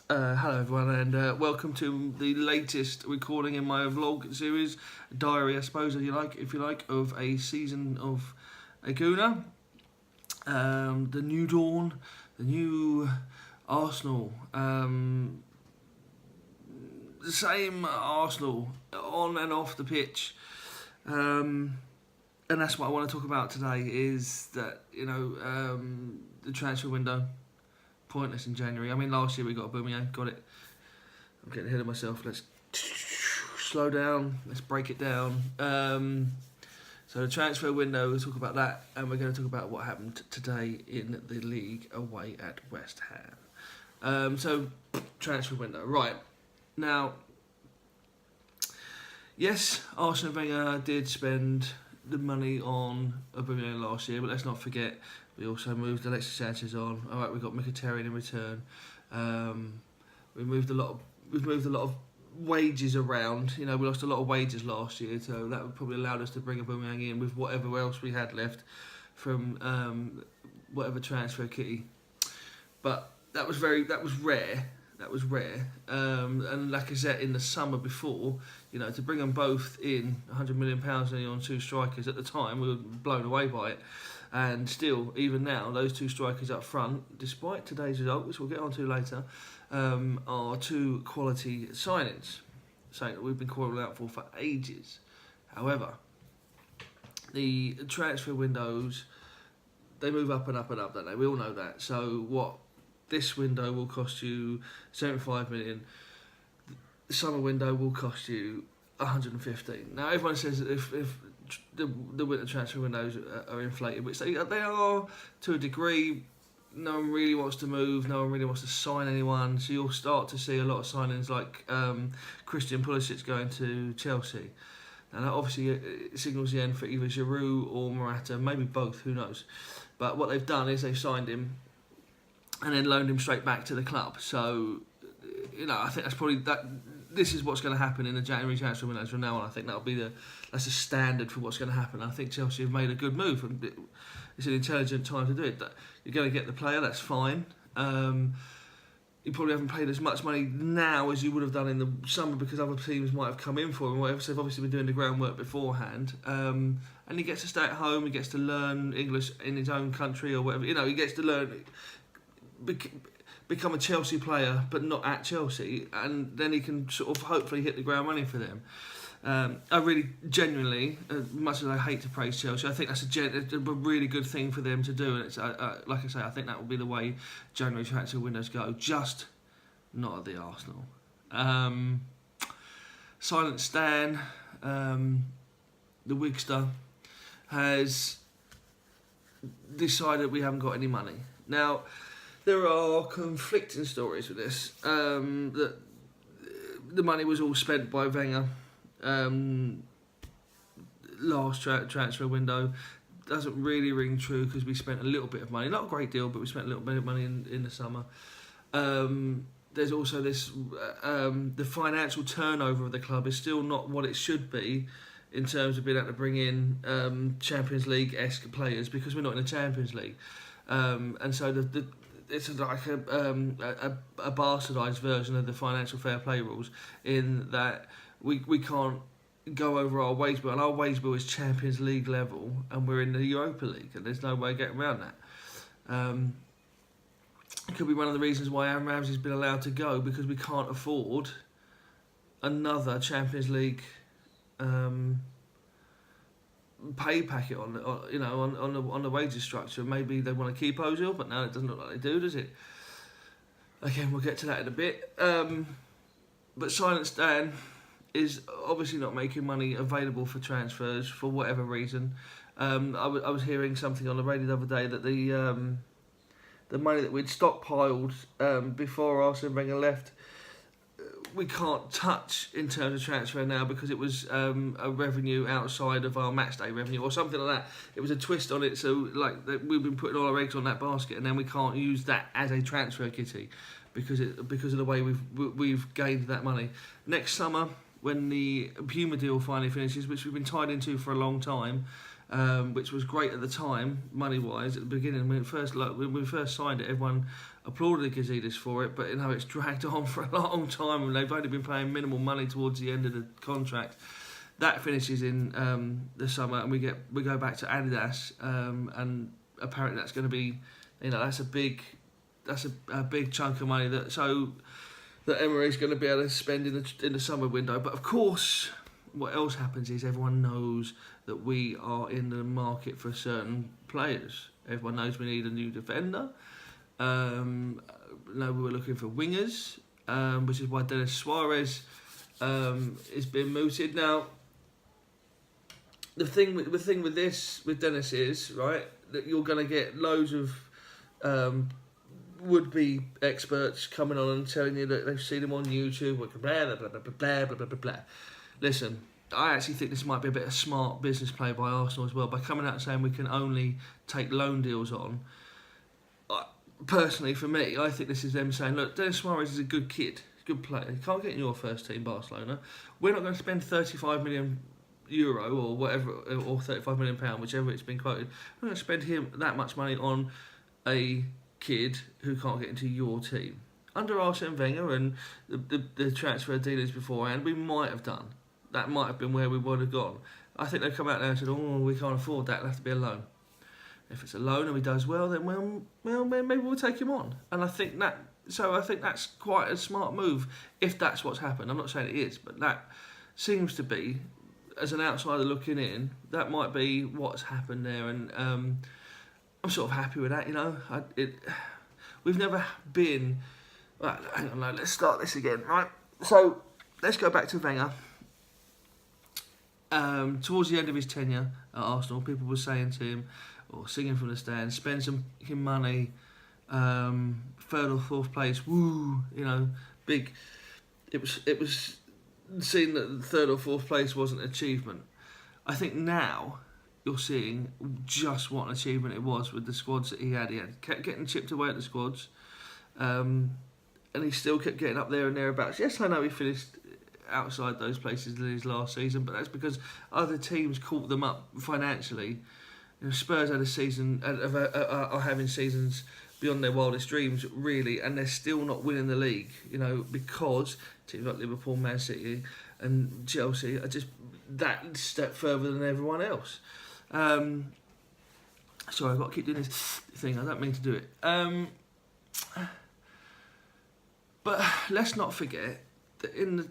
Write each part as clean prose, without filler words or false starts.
Hello everyone, and welcome to the latest recording in my vlog series, diary, I suppose, if you like, of a season of Aguna. The new dawn, the new Arsenal, the same Arsenal on and off the pitch, and that's what I want to talk about today. Is that the transfer window. Pointless in January. I mean, last year we got Aubameyang, got it. I'm getting ahead of myself. Let's slow down. Let's break it down. So the transfer window, we'll talk about that, and we're going to talk about what happened today in the league away at West Ham. So transfer window, right now. Yes, Arsene Wenger did spend the money on Aubameyang last year, but let's not forget we also moved Alexis Sanchez on. All right, we got Mkhitaryan in return. We've moved a lot of wages around. We lost a lot of wages last year, so that would probably allowed us to bring Aubameyang in with whatever else we had left from whatever transfer kitty. But that was rare. That was rare. And Lacazette in the summer before, to bring them both in, £100 million only on two strikers at the time, we were blown away by it. And still, even now, those two strikers up front, despite today's result, which we'll get onto later, are two quality signings. Something that we've been calling out for ages. However, the transfer windows, they move up and up and up, don't they? We all know that. So what this window will cost you 75 million. The summer window will cost you 115. Now, everyone says that if the winter transfer windows are inflated, which they are to a degree. No one really wants to move, no one really wants to sign anyone, so you'll start to see a lot of signings like Christian Pulisic going to Chelsea. And that obviously signals the end for either Giroud or Morata, maybe both, who knows. But what they've done is they've signed him and then loaned him straight back to the club. So, I think that's probably that. This is what's going to happen in the January transfer windows from now on. I think that's a standard for what's going to happen. I think Chelsea have made a good move, and it's an intelligent time to do it. You're going to get the player, that's fine. You probably haven't paid as much money now as you would have done in the summer because other teams might have come in for him. Whatever. So they've obviously been doing the groundwork beforehand. And he gets to stay at home. He gets to learn English in his own country or whatever. He gets to learn. Become a Chelsea player, but not at Chelsea, and then he can sort of hopefully hit the ground running for them. I really, genuinely, as much as I hate to praise Chelsea, I think that's a really good thing for them to do. And it's like I say, I think that will be the way January transfer windows go. Just not at the Arsenal. Silent Stan, the Wigster, has decided we haven't got any money now. There are conflicting stories with this. That the money was all spent by Wenger last transfer window. Doesn't really ring true because we spent a little bit of money, not a great deal, but we spent a little bit of money in the summer. There's also this, the financial turnover of the club is still not what it should be in terms of being able to bring in Champions League-esque players because we're not in the Champions League. And so it's like a bastardised version of the financial fair play rules in that we can't go over our wage bill, and our wage bill is Champions League level, and we're in the Europa League, and there's no way of getting around that. It could be one of the reasons why Aaron Ramsey's been allowed to go, because we can't afford another Champions League pay packet on the wages structure. Maybe they want to keep Ozil, but now it doesn't look like they do, does it? Again, we'll get to that in a bit. But Silent Stan is obviously not making money available for transfers for whatever reason. I was hearing something on the radio the other day that the money that we'd stockpiled before Arsene Wenger left, we can't touch in terms of transfer now because it was a revenue outside of our matchday revenue or something like that. It was a twist on it, so we've been putting all our eggs on that basket, and then we can't use that as a transfer kitty because of the way we've gained that money. Next summer, when the Puma deal finally finishes, which we've been tied into for a long time, which was great at the time, money-wise. At the beginning, when we first signed it, everyone applauded Gazidis for it, but it's dragged on for a long time, and they've only been paying minimal money towards the end of the contract. That finishes in the summer, and we go back to Adidas, and apparently that's going to be, that's a big chunk of money that Emery's going to be able to spend in the summer window. But of course, what else happens is everyone knows that we are in the market for certain players. Everyone knows we need a new defender. We were looking for wingers, which is why Denis Suarez is being mooted. Now, the thing with Denis is, right, that you're going to get loads of would-be experts coming on and telling you that they've seen him on YouTube, blah, blah, blah, blah, blah, blah, blah, blah, blah. Listen, I actually think this might be a bit of smart business play by Arsenal as well, by coming out and saying we can only take loan deals on. Personally, for me, I think this is them saying, look, Denis Suarez is a good kid, good player. He can't get in your first team, Barcelona. We're not going to spend €35 million or whatever, or £35 million, whichever it's been quoted. We're going to spend that much money on a kid who can't get into your team. Under Arsene Wenger and the transfer dealings beforehand, we might have done. That might have been where we would have gone. I think they've come out there and said, oh, we can't afford that, it'll have to be a loan. If it's a loan and he does well, then well, maybe we'll take him on. And I think that's quite a smart move, if that's what's happened. I'm not saying it is, but that seems to be, as an outsider looking in, that might be what's happened there. And I'm sort of happy with that, we've never been... Right, hang on, let's start this again, right? So, let's go back to Wenger. Towards the end of his tenure at Arsenal, people were saying to him, or singing from the stands, spend some money, third or fourth place, woo, big. It was seen that third or fourth place wasn't an achievement. I think now you're seeing just what an achievement it was with the squads that he had. He kept getting chipped away at the squads, and he still kept getting up there and thereabouts. Yes, I know he finished outside those places in his last season, but that's because other teams caught them up financially. Spurs had a season, are having seasons beyond their wildest dreams, really, and they're still not winning the league, because teams like Liverpool, Man City and Chelsea are just that step further than everyone else. Sorry, I've got to keep doing this thing, I don't mean to do it. But let's not forget that in the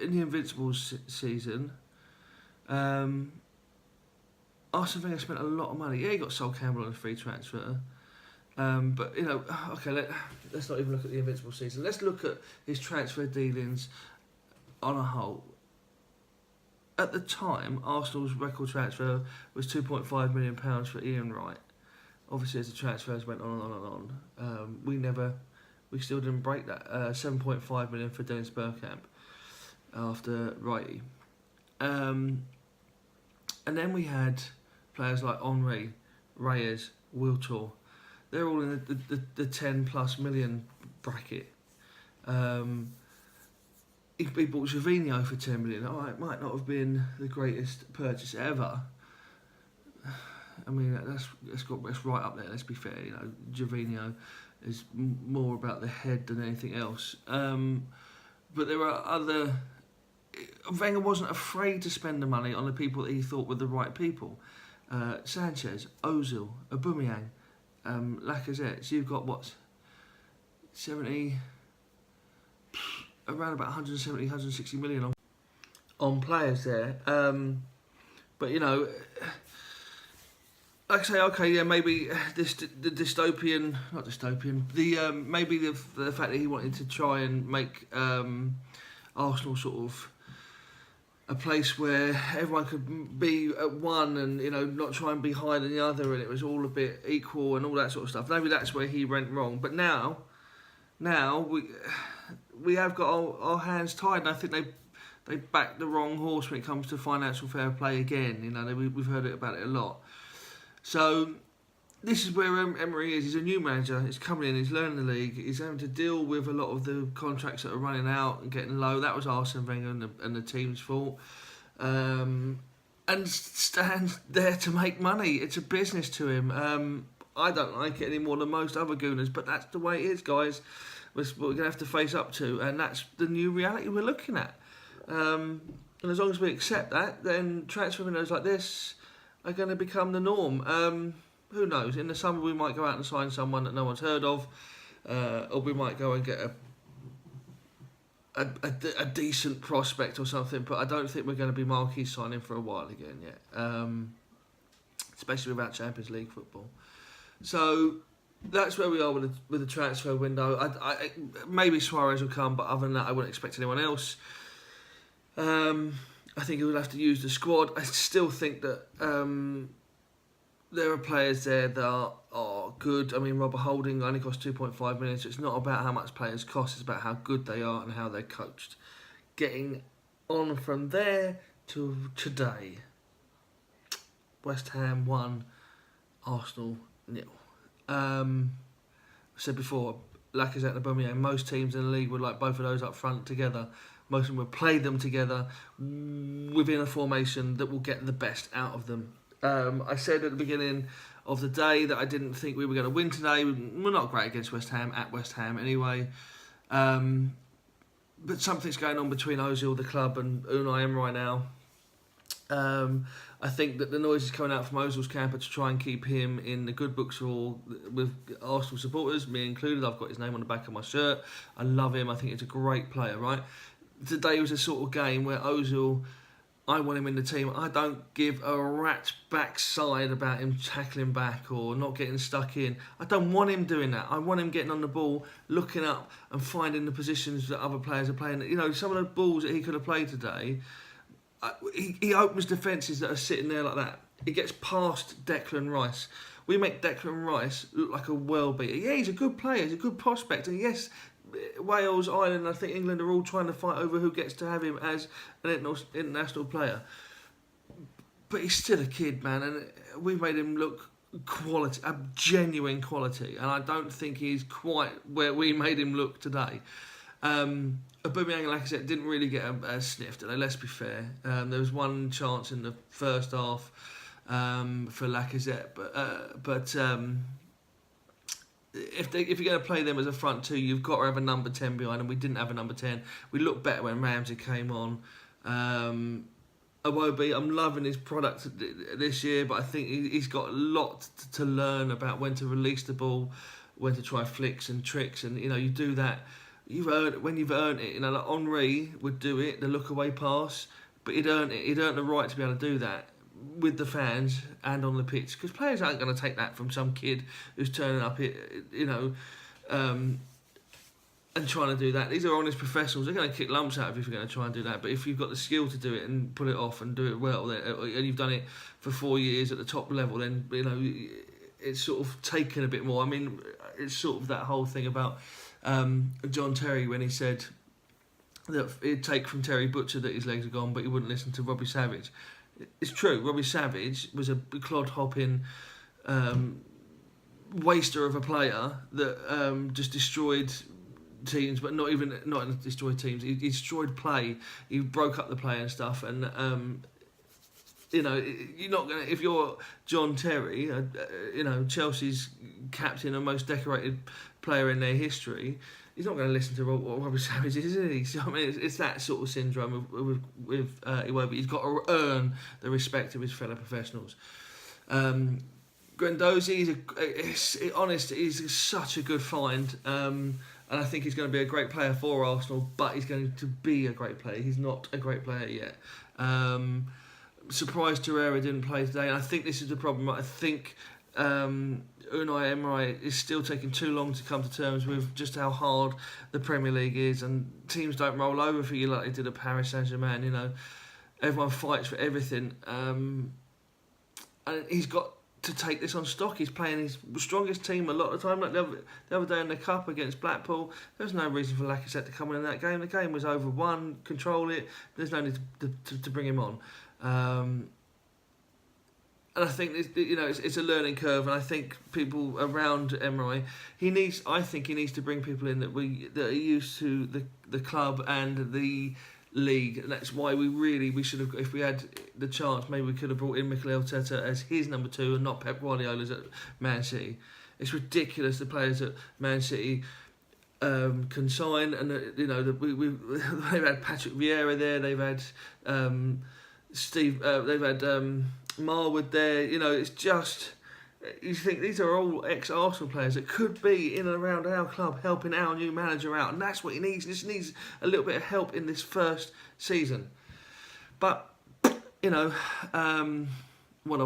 Invincibles season, Arsene Wenger spent a lot of money. Yeah, he got Sol Campbell on a free transfer. But, okay, let's not even look at the Invincible season. Let's look at his transfer dealings on a whole. At the time, Arsenal's record transfer was £2.5 million for Ian Wright. Obviously, as the transfers went on and on and on, we still didn't break that. £7.5 million for Dennis Bergkamp after Wrighty. And then we had players like Henry, Reyes, Wiltor. They're all in the 10 plus million bracket. He bought Gervinho for 10 million. It might not have been the greatest purchase ever. I mean, that's right up there. Let's be fair. Gervinho is more about the head than anything else. But there are other. Wenger wasn't afraid to spend the money on the people that he thought were the right people. Sanchez, Ozil, Aubameyang, Lacazette. So you've got what? 70. Around about 170, 160 million on players there. But like I say, okay, yeah, maybe the dystopian, not dystopian, maybe the fact that he wanted to try and make Arsenal sort of a place where everyone could be at one and not try and be higher than the other, and it was all a bit equal and all that sort of stuff. Maybe that's where he went wrong. But now we have got our hands tied, and I think they backed the wrong horse when it comes to financial fair play again. We've heard about it a lot. So this is where Emery is. He's a new manager. He's coming in. He's learning the league. He's having to deal with a lot of the contracts that are running out and getting low. That was Arsene Wenger and the team's fault. and stands there to make money. It's a business to him. I don't like it any more than most other Gooners, but that's the way it is, guys. We're going to have to face up to, and that's the new reality we're looking at. And as long as we accept that, then transfer windows like this are going to become the norm. Who knows? In the summer, we might go out and sign someone that no one's heard of, or we might go and get a decent prospect or something. But I don't think we're going to be marquee signing for a while again yet, especially without Champions League football. So that's where we are with the transfer window. I maybe Suarez will come, but other than that, I wouldn't expect anyone else. I think he will have to use the squad. I still think that there are players there that are good. I mean, Robert Holding only cost 2.5 million, so it's not about how much players cost, it's about how good they are and how they're coached. Getting on from there to today. West Ham 1, Arsenal 0. I said before, Lacazette and Aubameyang, most teams in the league would like both of those up front together. Most of them would play them together within a formation that will get the best out of them. I said at the beginning of the day that I didn't think we were going to win today. We're not great against West Ham, at West Ham anyway. But something's going on between Ozil, the club, and Unai Emery now. I think that the noise is coming out from Ozil's camp to try and keep him in the good books with Arsenal supporters, me included. I've got his name on the back of my shirt. I love him. I think he's a great player, right? Today was a sort of game where Ozil, I want him in the team. I don't give a rat's backside about him tackling back or not getting stuck in. I don't want him doing that. I want him getting on the ball, looking up and finding the positions that other players are playing. You know, some of the balls that he could have played today, he opens defences that are sitting there like that. He gets past Declan Rice. We make Declan Rice look like a world beater. Yeah, he's a good player. He's a good prospect. And yes, Wales, Ireland, I think England are all trying to fight over who gets to have him as an international player. But he's still a kid, man, and we made him look quality, a genuine quality, and I don't think he's quite where we made him look today. Aubameyang and Lacazette didn't really get a sniff today, let's be fair. There was one chance in the first half for Lacazette, but if you're going to play them as a front two, you've got to have a number 10 behind, and we didn't have a number 10. We looked better when Ramsey came on. Iwobi, I'm loving his product this year, but I think he's got a lot to learn about when to release the ball, when to try flicks and tricks, and you know, you do that. When you've earned it. You know, like Henry would do it, the look away pass, but he'd earned it. He'd earned the right to be able to do that with the fans and on the pitch, because players aren't going to take that from some kid who's turning up, you know, and trying to do that. These are honest professionals. They're going to kick lumps out of you if you're going to try and do that. But if you've got the skill to do it and pull it off and do it well, and you've done it for 4 years at the top level, then you know it's sort of taken a bit more. I mean, it's sort of that whole thing about John Terry when he said that it'd take from Terry Butcher that his legs are gone, but he wouldn't listen to Robbie Savage. It's true. Robbie Savage was a clod-hopping waster of a player that just destroyed teams, but not destroyed teams. He destroyed play. He broke up the play and stuff. And you know, you're not gonna, if you're John Terry, you know, Chelsea's captain and most decorated player in their history, he's not going to listen to what Robbie Savage is, is he? So, I mean, it's that sort of syndrome with Iwobi. He's got to earn the respect of his fellow professionals. Guendouzi, he's such a good find, and I think he's going to be a great player for Arsenal, but he's going to be a great player. He's not a great player yet. Surprised Torreira didn't play today, and I think this is the problem. I think Unai Emery is still taking too long to come to terms with just how hard the Premier League is, and teams don't roll over for you like they did at Paris Saint-Germain. You know, everyone fights for everything, and he's got to take this on stock. He's playing his strongest team a lot of the time. Like the other day in the Cup against Blackpool, there's no reason for Lacazette to come in that game. The game was over, won, control it. There's no need to bring him on. And I think it's a learning curve, and I think people around Emery, I think he needs to bring people in that are used to the club and the league. And that's why we should have, if we had the chance, maybe we could have brought in Mikel Arteta as his number 2 and not Pep Guardiola's at Man City. It's ridiculous the players at Man City can sign, and they've had Patrick Vieira there, they've had they've had Marwood there. It's just, you think these are all ex-Arsenal players that could be in and around our club helping our new manager out, and that's what he needs. He just needs a little bit of help in this first season. But what do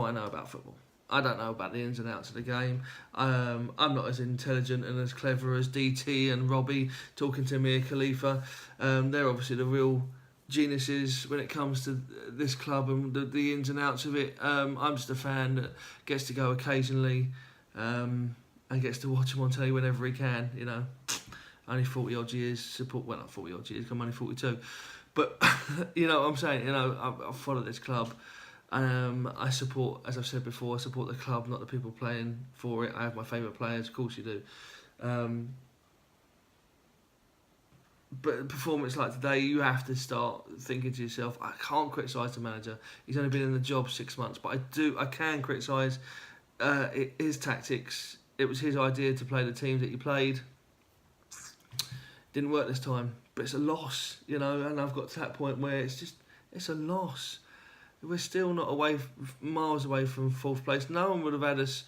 I know about football? I don't know about the ins and outs of the game. I'm not as intelligent and as clever as DT and Robbie talking to Mia Khalifa. They're obviously the real geniuses when it comes to this club and the ins and outs of it. I'm just a fan that gets to go occasionally and gets to watch him on telly whenever he can. Only 40 odd years not 40 odd years, I'm only 42. But what I'm saying. I follow this club. I support, as I've said before, I support the club, not the people playing for it. I have my favourite players, of course you do. But a performance like today, you have to start thinking to yourself, I can't criticise the manager. He's only been in the job 6 months, but I can criticise his tactics. It was his idea to play the teams that he played. Didn't work this time, but it's a loss, and I've got to that point where it's a loss. We're still not miles away from 4th place. No one would have had us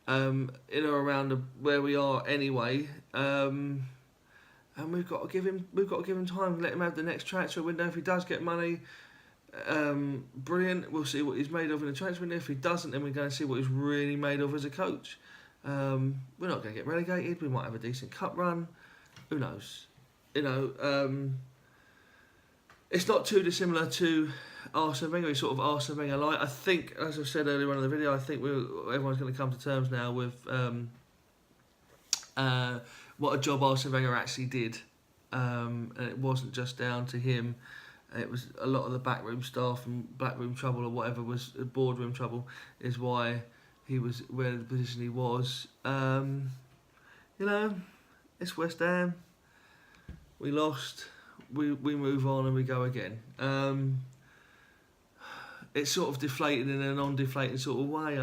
in or around where we are anyway. And we've got to give him time. Let him have the next transfer window. If he does get money, brilliant. We'll see what he's made of in the transfer window. If he doesn't, then we're going to see what he's really made of as a coach. We're not going to get relegated. We might have a decent cup run. Who knows? It's not too dissimilar to Arsene Wenger. He's sort of Arsene Wenger light. I think, as I said earlier on in the video, I think everyone's going to come to terms now with what a job Arsene Wenger actually did, and it wasn't just down to him. It was a lot of the backroom staff and backroom trouble or whatever was boardroom trouble is why he was where the position he was. It's West Ham. We lost. We move on and we go again. It's sort of deflated in a non-deflating sort of way.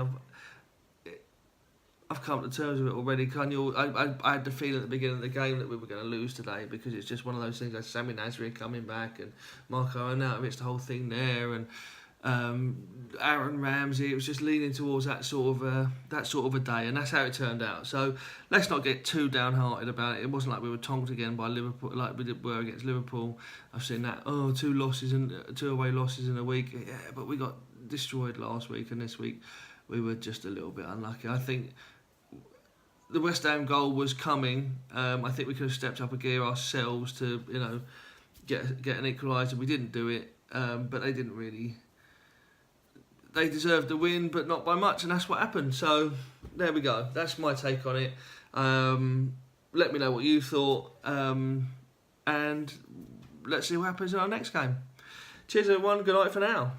I've come to terms with it already. I had the feeling at the beginning of the game that we were going to lose today because it's just one of those things like Sami Nasri coming back and Marco Arnautovic's the whole thing there, and Aaron Ramsey. It was just leaning towards that sort of a day, and that's how it turned out. So let's not get too downhearted about it. It wasn't like we were tonked again by Liverpool, like we were against Liverpool. I've seen that. 2 away losses in a week. Yeah, but we got destroyed last week, and this week we were just a little bit unlucky. I think the West Ham goal was coming. I think we could have stepped up a gear ourselves to get an equaliser. We didn't do it, but they didn't really. They deserved the win, but not by much, and that's what happened. So, there we go. That's my take on it. Let me know what you thought, and let's see what happens in our next game. Cheers, everyone. Good night for now.